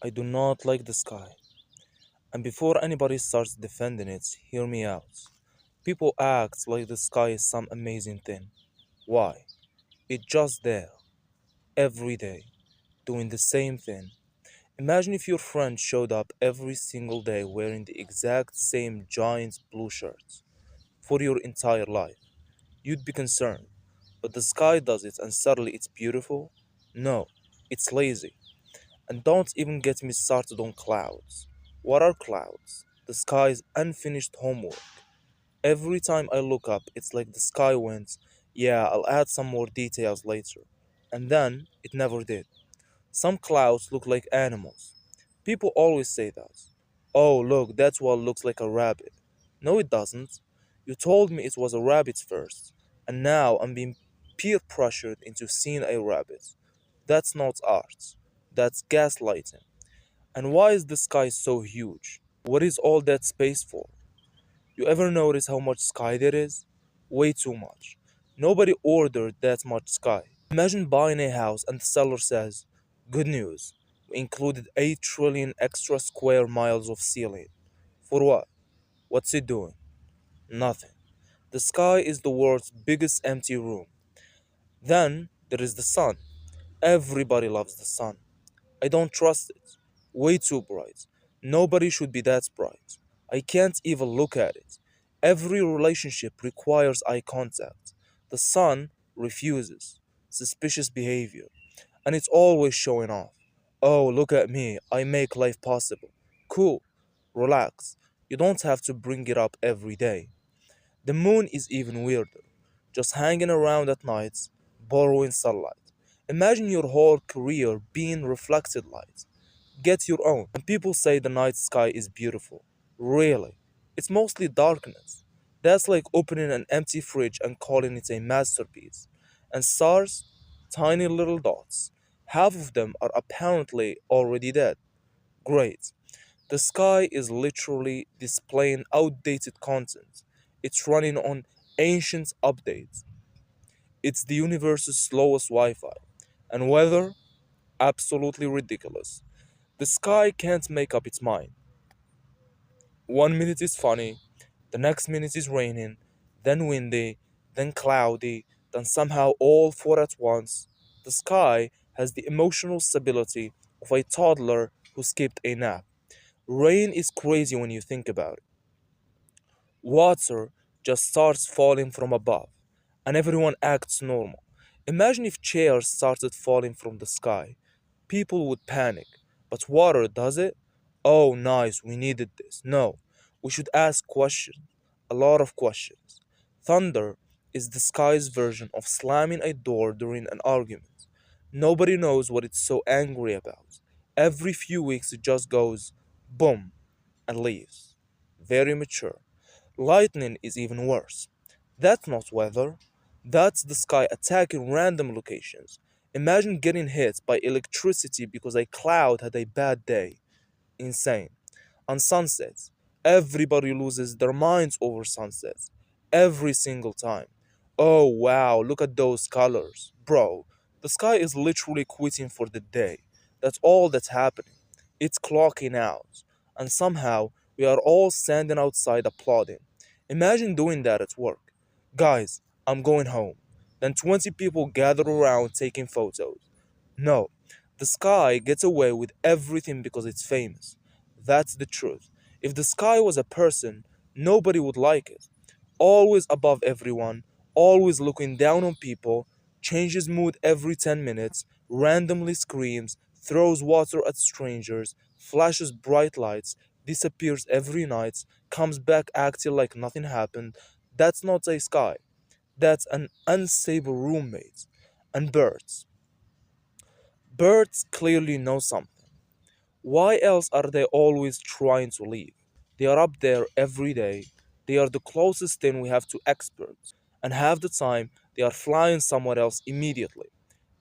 I do not like the sky. And before anybody starts defending it, hear me out. People act like the sky is some amazing thing. Why? It's just there, every day, doing the same thing. Imagine if your friend showed up every single day wearing the exact same giant blue shirt for your entire life. You'd be concerned. But the sky does it and suddenly it's beautiful? No, it's lazy. And don't even get me started on clouds. What are clouds? The sky's unfinished homework. Every time I look up, it's like the sky went, yeah, I'll add some more details later. And then it never did. Some clouds look like animals. People always say that. Oh, look, that's what looks like a rabbit. No, it doesn't. You told me it was a rabbit first, and now I'm being peer pressured into seeing a rabbit. That's not art. That's gaslighting. And why is the sky so huge? What is all that space for? You ever notice how much sky there is? Way too much. Nobody ordered that much sky. Imagine buying a house and the seller says, good news, we included 8 trillion extra square miles of ceiling. For what? What's it doing? Nothing. The sky is the world's biggest empty room. Then there is the sun. Everybody loves the sun. I don't trust it. Way too bright. Nobody should be that bright. I can't even look at it. Every relationship requires eye contact. The sun refuses. Suspicious behavior. And it's always showing off. Oh, look at me. I make life possible. Cool. Relax. You don't have to bring it up every day. The moon is even weirder, just hanging around at nights, borrowing sunlight. Imagine your whole career being reflected light. Get your own. And people say the night sky is beautiful. Really? It's mostly darkness. That's like opening an empty fridge and calling it a masterpiece. And stars? Tiny little dots. Half of them are apparently already dead. Great. The sky is literally displaying outdated content. It's running on ancient updates. It's the universe's slowest Wi Fi. And weather? Absolutely ridiculous. The sky can't make up its mind. One minute is funny, the next minute is raining, then windy, then cloudy, then somehow all four at once. The sky has the emotional stability of a toddler who skipped a nap. Rain is crazy when you think about it. Water just starts falling from above, and everyone acts normal. Imagine if chairs started falling from the sky. People would panic. But water, does it? Oh, nice, we needed this. No, we should ask questions. A lot of questions. Thunder is the sky's version of slamming a door during an argument. Nobody knows what it's so angry about. Every few weeks it just goes boom and leaves. Very mature. Lightning is even worse. That's not weather. That's the sky attacking random locations. Imagine getting hit by electricity because a cloud had a bad day. Insane. On sunsets, everybody loses their minds over sunsets. Every single time. Oh wow, look at those colors. Bro, the sky is literally quitting for the day. That's all that's happening. It's clocking out. And somehow, we are all standing outside applauding. Imagine doing that at work. Guys, I'm going home. Then 20 people gather around taking photos. No, the sky gets away with everything because it's famous. That's the truth. If the sky was a person, nobody would like it. Always above everyone, always looking down on people, changes mood every 10 minutes, randomly screams, throws water at strangers, flashes bright lights, disappears every night, comes back acting like nothing happened. That's not a sky. That's an unstable roommate. And birds. Birds clearly know something. Why else are they always trying to leave? They are up there every day. They are the closest thing we have to experts. And half the time, they are flying somewhere else immediately.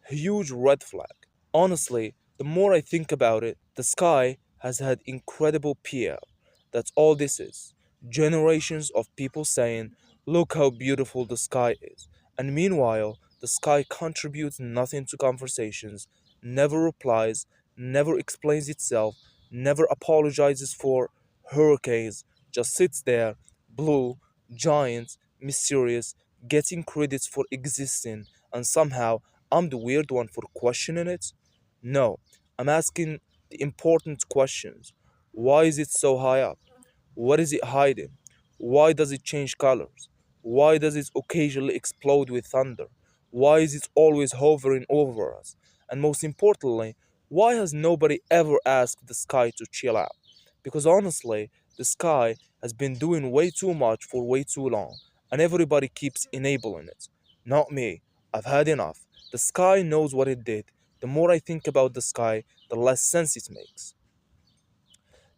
Huge red flag. Honestly, the more I think about it, the sky has had incredible PR. That's all this is. Generations of people saying, look how beautiful the sky is. And meanwhile, the sky contributes nothing to conversations, never replies, never explains itself, never apologizes for hurricanes, just sits there, blue, giant, mysterious, getting credits for existing, and somehow I'm the weird one for questioning it? No, I'm asking the important questions. Why is it so high up? What is it hiding? Why does it change colors? Why does it occasionally explode with thunder? Why is it always hovering over us? And most importantly, why has nobody ever asked the sky to chill out? Because honestly, the sky has been doing way too much for way too long, and everybody keeps enabling it. Not me. I've had enough. The sky knows what it did. The more I think about the sky, the less sense it makes.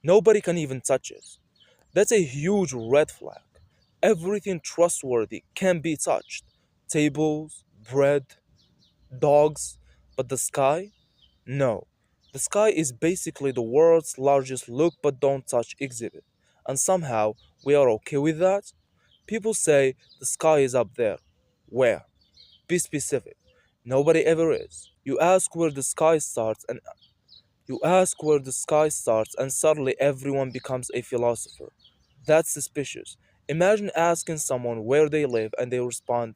Nobody can even touch it. That's a huge red flag. Everything trustworthy can be touched: tables, bread, dogs, but the sky? No. The sky is basically the world's largest look but don't touch exhibit. And somehow we are okay with that? People say the sky is up there. Where? Be specific. Nobody ever is. You ask where the sky starts and suddenly everyone becomes a philosopher. That's suspicious. Imagine asking someone where they live and they respond,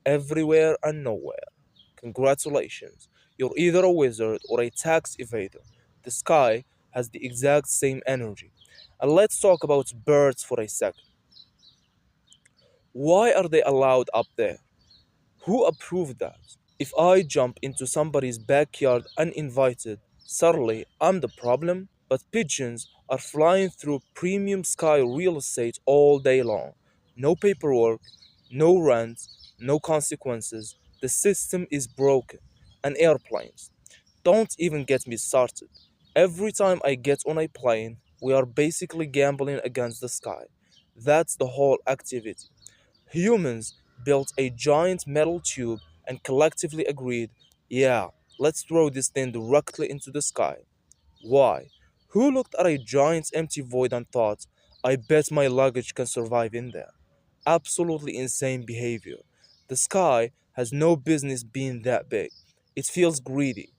everywhere and nowhere. Congratulations. You're either a wizard or a tax evader. The sky has the exact same energy. And let's talk about birds for a second. Why are they allowed up there? Who approved that? If I jump into somebody's backyard uninvited, suddenly I'm the problem? But pigeons are flying through premium sky real estate all day long. No paperwork, no rent, no consequences. The system is broken. And airplanes. Don't even get me started. Every time I get on a plane, we are basically gambling against the sky. That's the whole activity. Humans built a giant metal tube and collectively agreed, yeah, let's throw this thing directly into the sky. Why? Who looked at a giant empty void and thought, I bet my luggage can survive in there? Absolutely insane behavior. The sky has no business being that big. It feels greedy.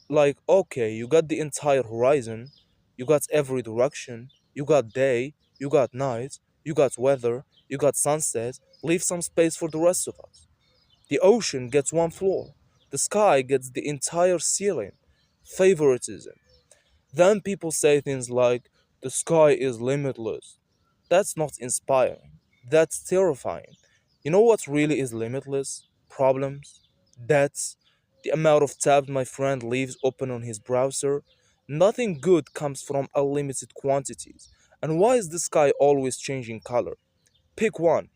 Like, okay, you got the entire horizon, you got every direction, you got day, you got night, you got weather, you got sunset, leave some space for the rest of us. The ocean gets one floor, the sky gets the entire ceiling. Favoritism. Then people say things like, the sky is limitless. That's not inspiring. That's terrifying. You know what really is limitless? Problems, debts, the amount of tabs my friend leaves open on his browser. Nothing good comes from unlimited quantities. And why is the sky always changing color? Pick one.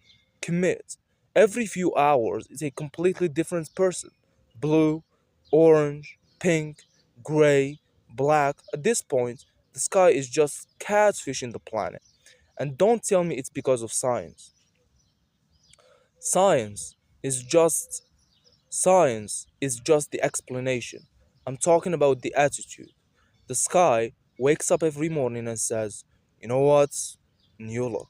Commit. Every few hours is a completely different person. Blue, orange, pink, gray, black. At this point, the sky is just catfishing the planet. And don't tell me it's because of science. Science is just Science is just the explanation. I'm talking about the attitude. The sky wakes up every morning and says, you know what? New look.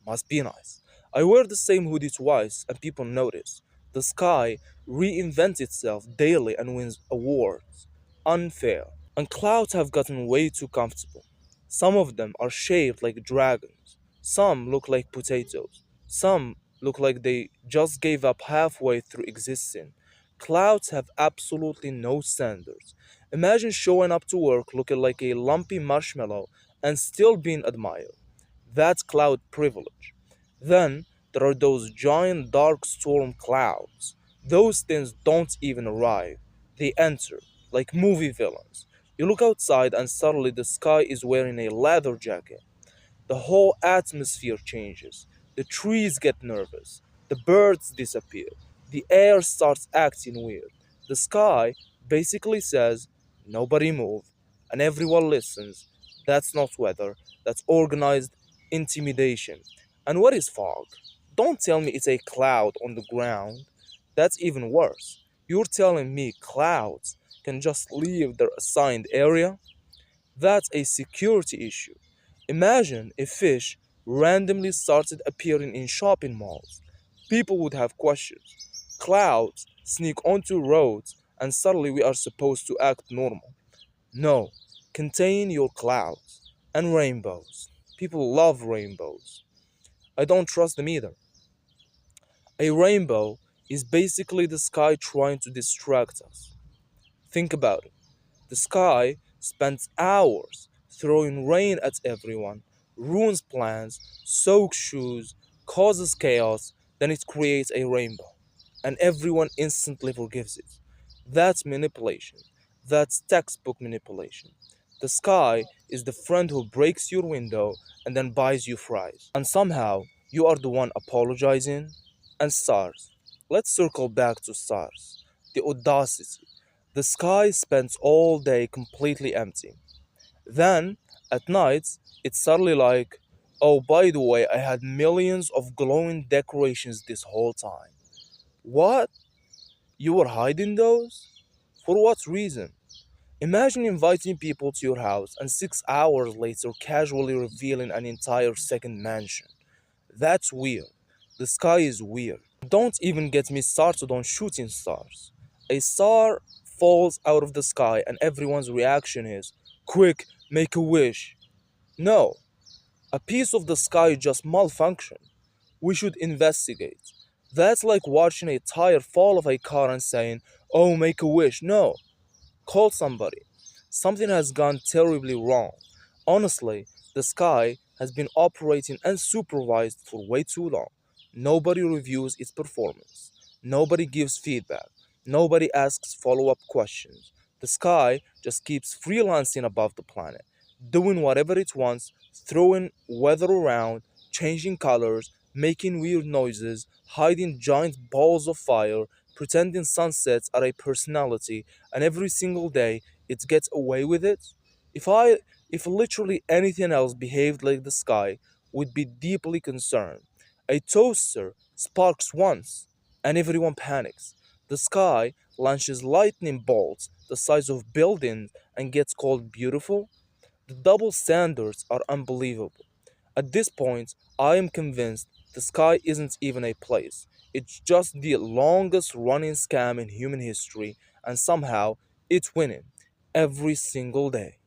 Must be nice. I wear the same hoodie twice and people notice. The sky reinvents itself daily and wins awards. Unfair. And clouds have gotten way too comfortable. Some of them are shaped like dragons. Some look like potatoes. Some look like they just gave up halfway through existing. Clouds have absolutely no standards. Imagine showing up to work looking like a lumpy marshmallow and still being admired. That's cloud privilege. Then there are those giant dark storm clouds. Those things don't even arrive, they enter like movie villains. You look outside and suddenly the sky is wearing a leather jacket. The whole atmosphere changes. The trees get nervous. The birds disappear. The air starts acting weird. The sky basically says, nobody move, and everyone listens. That's not weather, that's organized intimidation. And what is fog? Don't tell me it's a cloud on the ground. That's even worse. You're telling me clouds can just leave their assigned area? That's a security issue. Imagine if fish randomly started appearing in shopping malls. People would have questions. Clouds sneak onto roads, and suddenly we are supposed to act normal. No, contain your clouds and rainbows. People love rainbows. I don't trust them either. A rainbow is basically the sky trying to distract us. Think about it. The sky spends hours throwing rain at everyone, ruins plans, soaks shoes, causes chaos, then it creates a rainbow. And everyone instantly forgives it. That's manipulation. That's textbook manipulation. The sky is the friend who breaks your window and then buys you fries. And somehow, you are the one apologizing. And stars. Let's circle back to stars. The audacity. The sky spends all day completely empty. Then, at night, it's suddenly like, oh, by the way, I had millions of glowing decorations this whole time. What? You were hiding those? For what reason? Imagine inviting people to your house and 6 hours later casually revealing an entire second mansion. That's weird. The sky is weird. Don't even get me started on shooting stars. A star falls out of the sky and everyone's reaction is, quick, make a wish. No, a piece of the sky just malfunctioned. We should investigate. That's like watching a tire fall off a car and saying, oh, make a wish. No, call somebody. Something has gone terribly wrong. Honestly, the sky has been operating unsupervised for way too long. Nobody reviews its performance. Nobody gives feedback. Nobody asks follow up questions. The sky just keeps freelancing above the planet, doing whatever it wants, throwing weather around, changing colors, making weird noises, hiding giant balls of fire, pretending sunsets are a personality, and every single day it gets away with it? If I if literally anything else behaved like the sky, would be deeply concerned. A toaster sparks once and everyone panics. The sky launches lightning bolts the size of buildings and gets called beautiful. The double standards are unbelievable. At this point, I am convinced the sky isn't even a place. It's just the longest running scam in human history, and somehow it's winning every single day.